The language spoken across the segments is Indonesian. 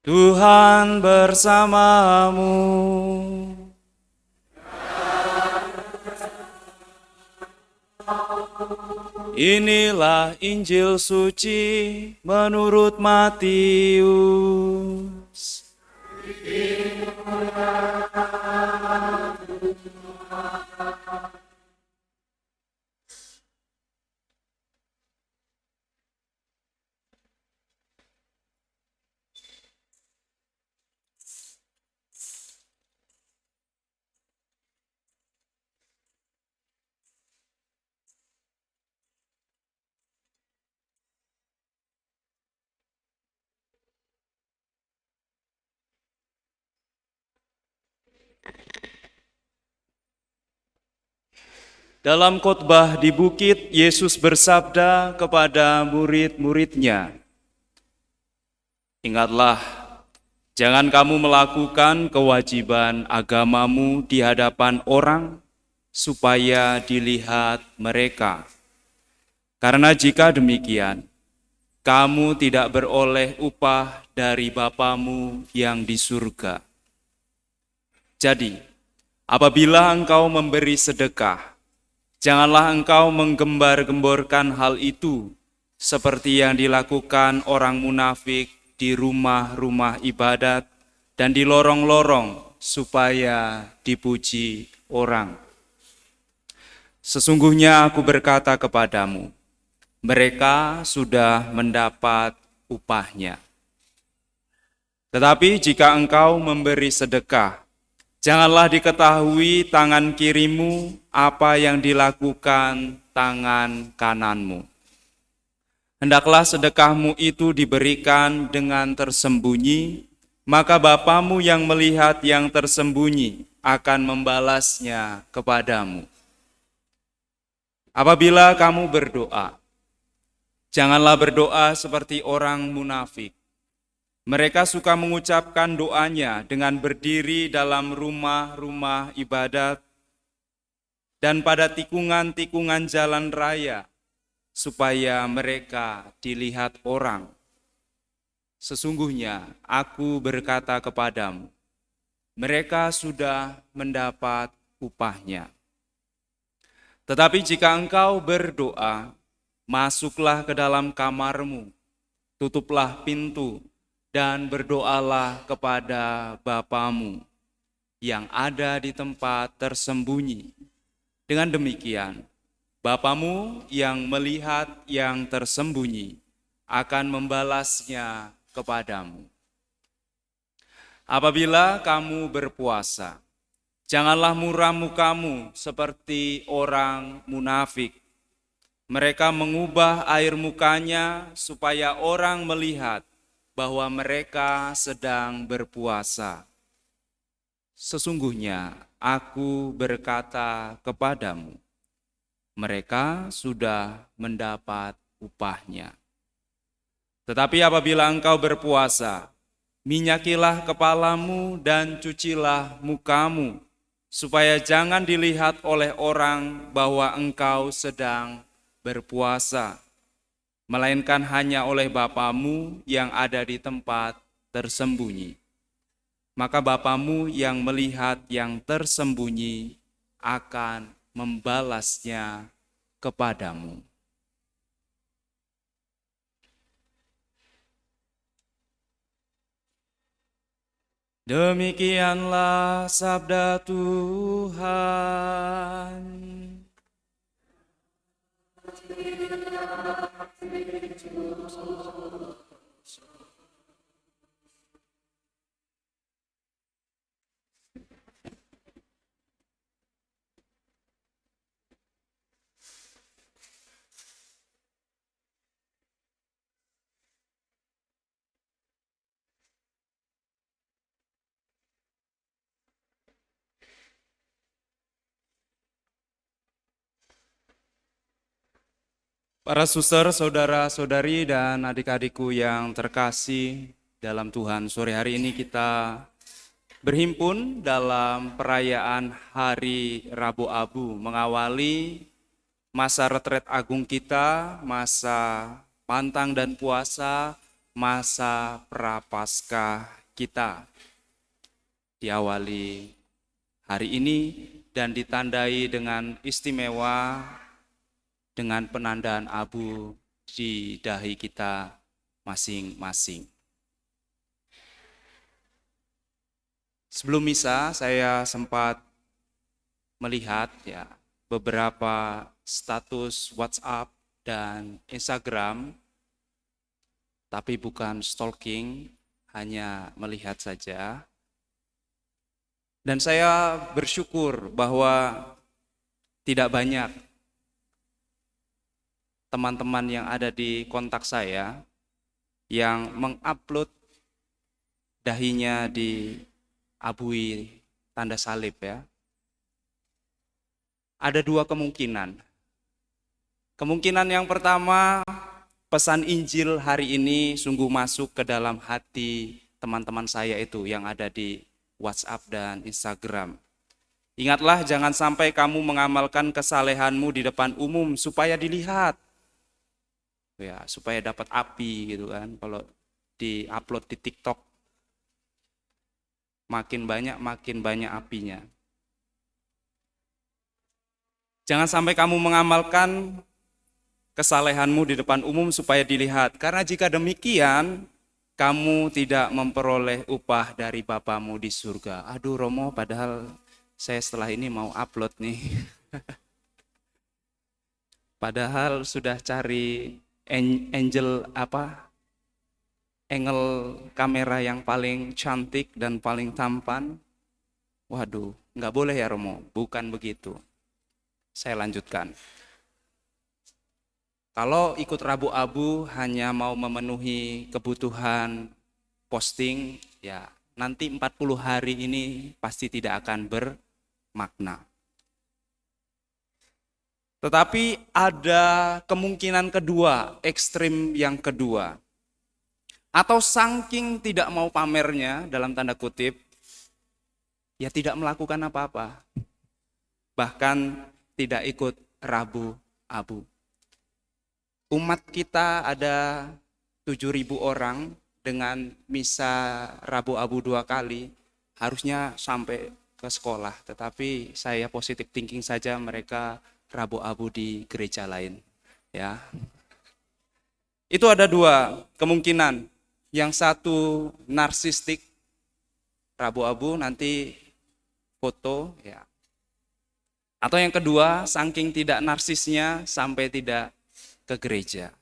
Tuhan bersamamu. Inilah Injil suci menurut Matius. Dalam khotbah di bukit, Yesus bersabda kepada murid-muridnya, "Ingatlah, jangan kamu melakukan kewajiban agamamu di hadapan orang supaya dilihat mereka. Karena jika demikian, kamu tidak beroleh upah dari Bapamu yang di surga. Jadi, apabila engkau memberi sedekah, janganlah engkau menggembar-gemborkan hal itu seperti yang dilakukan orang munafik di rumah-rumah ibadat dan di lorong-lorong supaya dipuji orang. Sesungguhnya aku berkata kepadamu, mereka sudah mendapat upahnya. Tetapi jika engkau memberi sedekah, janganlah diketahui tangan kirimu apa yang dilakukan tangan kananmu. Hendaklah sedekahmu itu diberikan dengan tersembunyi, maka Bapamu yang melihat yang tersembunyi akan membalasnya kepadamu. Apabila kamu berdoa, janganlah berdoa seperti orang munafik. Mereka suka mengucapkan doanya dengan berdiri dalam rumah-rumah ibadat dan pada tikungan-tikungan jalan raya, supaya mereka dilihat orang. Sesungguhnya aku berkata kepadamu, mereka sudah mendapat upahnya. Tetapi jika engkau berdoa, masuklah ke dalam kamarmu, tutuplah pintu, dan berdoalah kepada Bapamu yang ada di tempat tersembunyi. Dengan demikian, Bapamu yang melihat yang tersembunyi akan membalasnya kepadamu. Apabila kamu berpuasa, janganlah muram mukamu seperti orang munafik. Mereka mengubah air mukanya supaya orang melihat bahwa mereka sedang berpuasa. Sesungguhnya aku berkata kepadamu, mereka sudah mendapat upahnya. Tetapi apabila engkau berpuasa, minyakilah kepalamu dan cucilah mukamu, supaya jangan dilihat oleh orang bahwa engkau sedang berpuasa, melainkan hanya oleh Bapamu yang ada di tempat tersembunyi. Maka Bapamu yang melihat yang tersembunyi akan membalasnya kepadamu." Demikianlah sabda Tuhan. Para suster, saudara-saudari, dan adik-adikku yang terkasih dalam Tuhan, sore hari ini kita berhimpun dalam perayaan Hari Rabu Abu, mengawali masa retret agung kita, masa pantang dan puasa, masa prapaskah kita diawali hari ini dan ditandai dengan istimewa dengan penandaan abu di dahi kita masing-masing. Sebelum misa saya sempat melihat beberapa status WhatsApp dan Instagram, tapi bukan stalking, hanya melihat saja. Dan saya bersyukur bahwa tidak banyak teman-teman yang ada di kontak saya yang mengupload dahinya diabui tanda salib ya. Ada dua kemungkinan. Kemungkinan yang pertama, pesan Injil hari ini sungguh masuk ke dalam hati teman-teman saya itu yang ada di WhatsApp dan Instagram. Ingatlah, jangan sampai kamu mengamalkan kesalehanmu di depan umum supaya dilihat. Ya, supaya dapat api gitu kan. Kalau di-upload di TikTok, makin banyak apinya. Jangan sampai kamu mengamalkan kesalehanmu di depan umum supaya dilihat. Karena jika demikian, kamu tidak memperoleh upah dari Bapamu di surga. Aduh Romo, padahal saya setelah ini mau upload nih. Padahal sudah cari angle kamera yang paling cantik dan paling tampan. Waduh, nggak boleh ya Romo, bukan begitu. Saya lanjutkan. Kalau ikut Rabu Abu hanya mau memenuhi kebutuhan posting, ya nanti 40 hari ini pasti tidak akan bermakna. Tetapi ada kemungkinan kedua, ekstrim yang kedua. Atau saking tidak mau pamernya, dalam tanda kutip, ya tidak melakukan apa-apa. Bahkan tidak ikut Rabu Abu. Umat kita ada 7.000 orang dengan misa Rabu Abu 2 kali, harusnya sampai ke sekolah. Tetapi saya positive thinking saja, mereka Rabu Abu di gereja lain. Ya, itu ada dua kemungkinan. Yang satu narsistik, Rabu Abu nanti foto, ya. Atau yang kedua, saking tidak narsisnya sampai tidak ke gereja.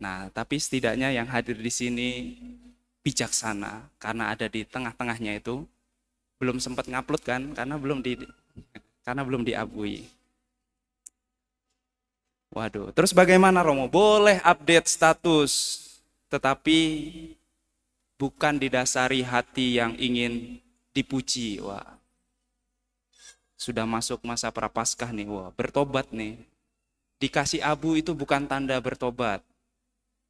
Nah, tapi setidaknya yang hadir di sini bijaksana karena ada di tengah-tengahnya itu. Belum sempat ngupload kan, karena belum diabui. Waduh, terus bagaimana Romo? Boleh update status, tetapi bukan didasari hati yang ingin dipuji. Wah, sudah masuk masa prapaskah nih, wah bertobat nih. Dikasih abu itu bukan tanda bertobat.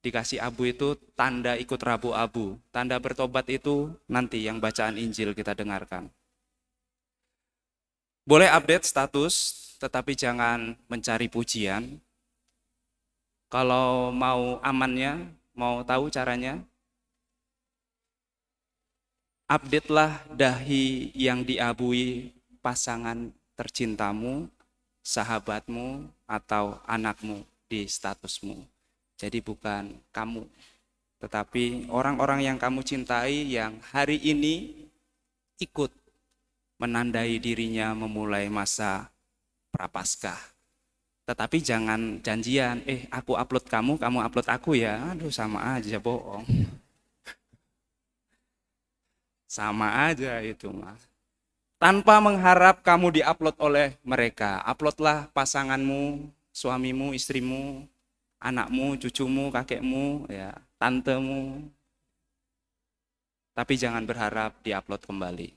Dikasih abu itu tanda ikut Rabu Abu. Tanda bertobat itu nanti yang bacaan Injil kita dengarkan. Boleh update status, tetapi jangan mencari pujian. Kalau mau amannya, mau tahu caranya, update-lah dahi yang diabui pasangan tercintamu, sahabatmu, atau anakmu di statusmu. Jadi bukan kamu, tetapi orang-orang yang kamu cintai yang hari ini ikut menandai dirinya memulai masa prapaskah. Tetapi jangan janjian, aku upload kamu upload aku ya. Aduh, sama aja bohong. Sama aja itu mah. Tanpa mengharap kamu diupload oleh mereka. Uploadlah pasanganmu, suamimu, istrimu, anakmu, cucumu, kakekmu, ya, tantemu. Tapi jangan berharap diupload kembali.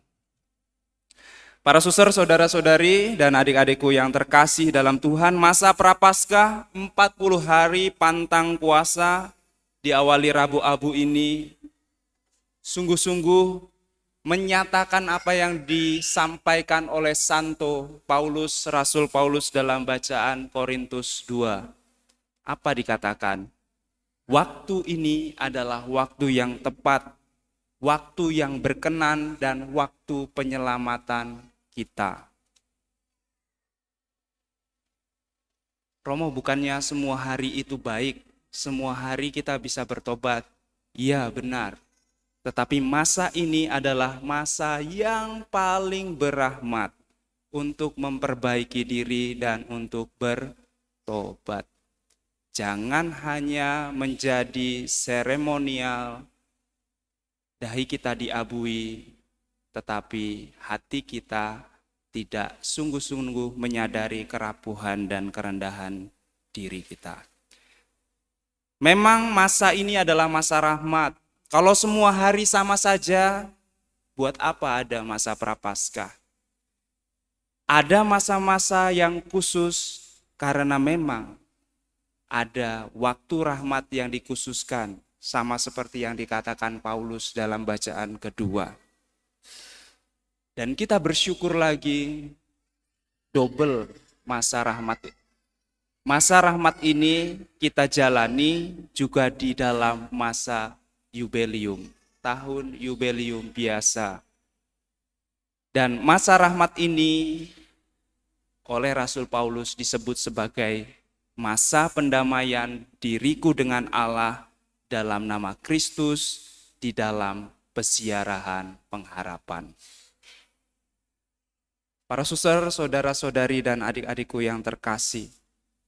Para suster, saudara-saudari, dan adik-adikku yang terkasih dalam Tuhan, masa prapaskah 40 hari pantang puasa diawali Rabu Abu ini sungguh-sungguh menyatakan apa yang disampaikan oleh Santo Paulus, Rasul Paulus dalam bacaan Korintus 2. Apa dikatakan? Waktu ini adalah waktu yang tepat, waktu yang berkenan, dan waktu penyelamatan kita. Romo, bukannya semua hari itu baik, semua hari kita bisa bertobat. Iya, benar. Tetapi masa ini adalah masa yang paling berahmat untuk memperbaiki diri dan untuk bertobat. Jangan hanya menjadi seremonial, dahi kita diabui, tetapi hati kita tidak sungguh-sungguh menyadari kerapuhan dan kerendahan diri kita. Memang masa ini adalah masa rahmat. Kalau semua hari sama saja, buat apa ada masa Prapaskah? Ada masa-masa yang khusus karena memang ada waktu rahmat yang dikhususkan, sama seperti yang dikatakan Paulus dalam bacaan kedua. Dan kita bersyukur lagi, double masa rahmat. Masa rahmat ini kita jalani juga di dalam masa Yubelium, tahun Yubelium biasa. Dan masa rahmat ini oleh Rasul Paulus disebut sebagai masa pendamaian diriku dengan Allah dalam nama Kristus di dalam pesiarahan pengharapan. Para suster, saudara-saudari, dan adik-adikku yang terkasih,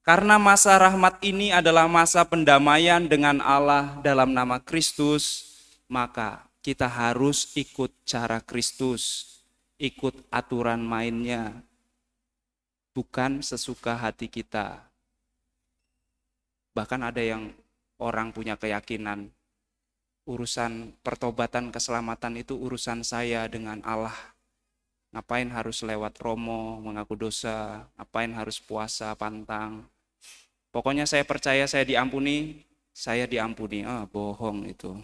karena masa rahmat ini adalah masa pendamaian dengan Allah dalam nama Kristus, maka kita harus ikut cara Kristus, ikut aturan mainnya, bukan sesuka hati kita. Bahkan ada yang orang punya keyakinan, urusan pertobatan keselamatan itu urusan saya dengan Allah. Ngapain harus lewat romo, mengaku dosa, ngapain harus puasa, pantang. Pokoknya saya percaya saya diampuni, saya diampuni. Bohong itu.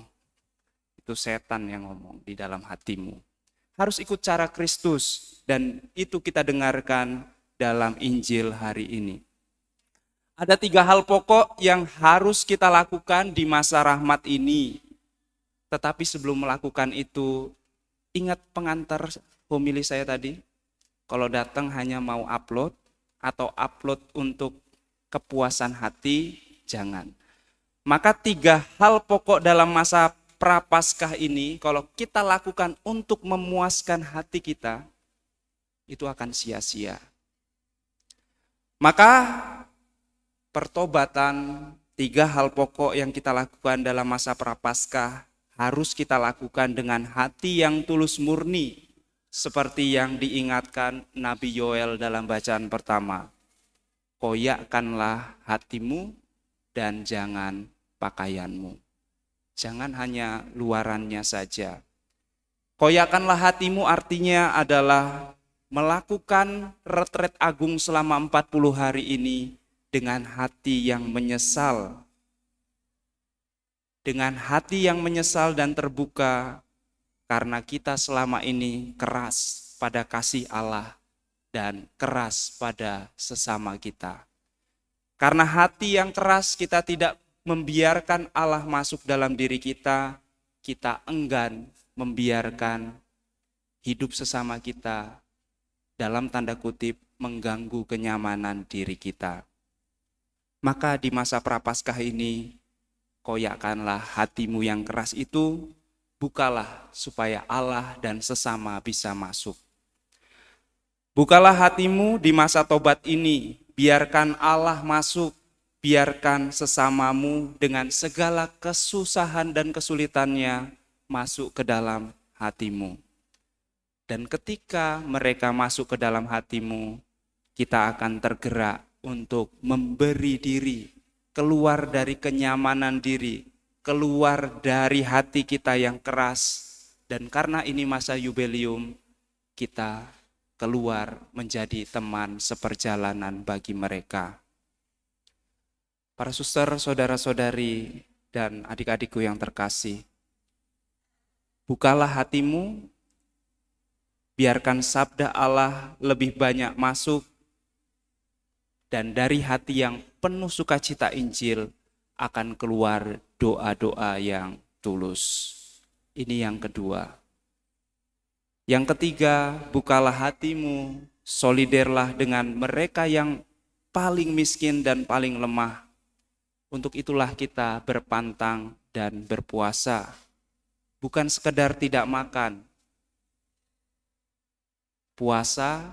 Itu setan yang ngomong di dalam hatimu. Harus ikut cara Kristus, dan itu kita dengarkan dalam Injil hari ini. Ada 3 hal pokok yang harus kita lakukan di masa rahmat ini. Tetapi sebelum melakukan itu, ingat pengantar homili saya tadi, kalau datang hanya mau upload atau upload untuk kepuasan hati, jangan. Maka 3 hal pokok dalam masa Prapaskah ini, kalau kita lakukan untuk memuaskan hati kita, itu akan sia-sia. Maka pertobatan, 3 hal pokok yang kita lakukan dalam masa Prapaskah harus kita lakukan dengan hati yang tulus murni, seperti yang diingatkan Nabi Yoel dalam bacaan pertama. Koyakkanlah hatimu dan jangan pakaianmu. Jangan hanya luarannya saja. Koyakkanlah hatimu artinya adalah melakukan retret agung selama 40 hari ini dengan hati yang menyesal. Dengan hati yang menyesal dan terbuka, karena kita selama ini keras pada kasih Allah dan keras pada sesama kita. Karena hati yang keras, kita tidak membiarkan Allah masuk dalam diri kita, kita enggan membiarkan hidup sesama kita dalam tanda kutip mengganggu kenyamanan diri kita. Maka di masa Prapaskah ini, koyakkanlah hatimu yang keras itu, bukalah supaya Allah dan sesama bisa masuk. Bukalah hatimu di masa tobat ini, biarkan Allah masuk, biarkan sesamamu dengan segala kesusahan dan kesulitannya masuk ke dalam hatimu. Dan ketika mereka masuk ke dalam hatimu, kita akan tergerak untuk memberi diri, keluar dari kenyamanan diri, keluar dari hati kita yang keras, dan karena ini masa Yubelium, kita keluar menjadi teman seperjalanan bagi mereka. Para suster, saudara-saudari, dan adik-adikku yang terkasih, bukalah hatimu, biarkan sabda Allah lebih banyak masuk, dan dari hati yang penuh sukacita Injil akan keluar doa-doa yang tulus. Ini yang kedua. Yang ketiga, bukalah hatimu, soliderlah dengan mereka yang paling miskin dan paling lemah. Untuk itulah kita berpantang dan berpuasa. Bukan sekedar tidak makan. Puasa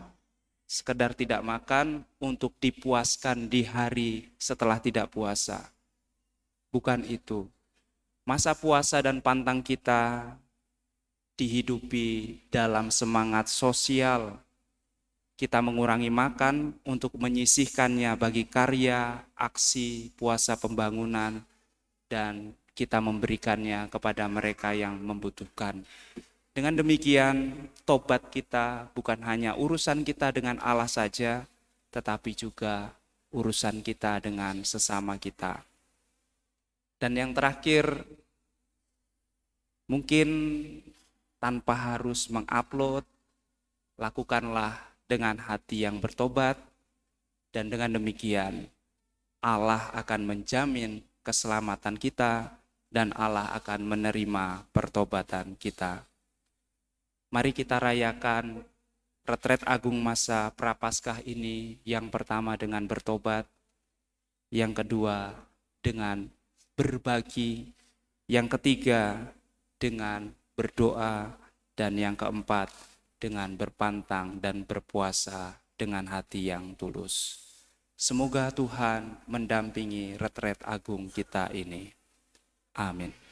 sekedar tidak makan untuk dipuaskan di hari setelah tidak puasa. Bukan itu. Masa puasa dan pantang kita dihidupi dalam semangat sosial. Kita mengurangi makan untuk menyisihkannya bagi karya, aksi, puasa pembangunan, dan kita memberikannya kepada mereka yang membutuhkan. Dengan demikian, tobat kita bukan hanya urusan kita dengan Allah saja, tetapi juga urusan kita dengan sesama kita. Dan yang terakhir, mungkin tanpa harus mengupload, lakukanlah dengan hati yang bertobat, dan dengan demikian Allah akan menjamin keselamatan kita dan Allah akan menerima pertobatan kita. Mari kita rayakan retret agung masa Prapaskah ini, yang pertama dengan bertobat, yang kedua dengan berbagi, yang ketiga dengan berdoa, dan yang keempat dengan berpantang dan berpuasa dengan hati yang tulus. Semoga Tuhan mendampingi retret agung kita ini. Amin.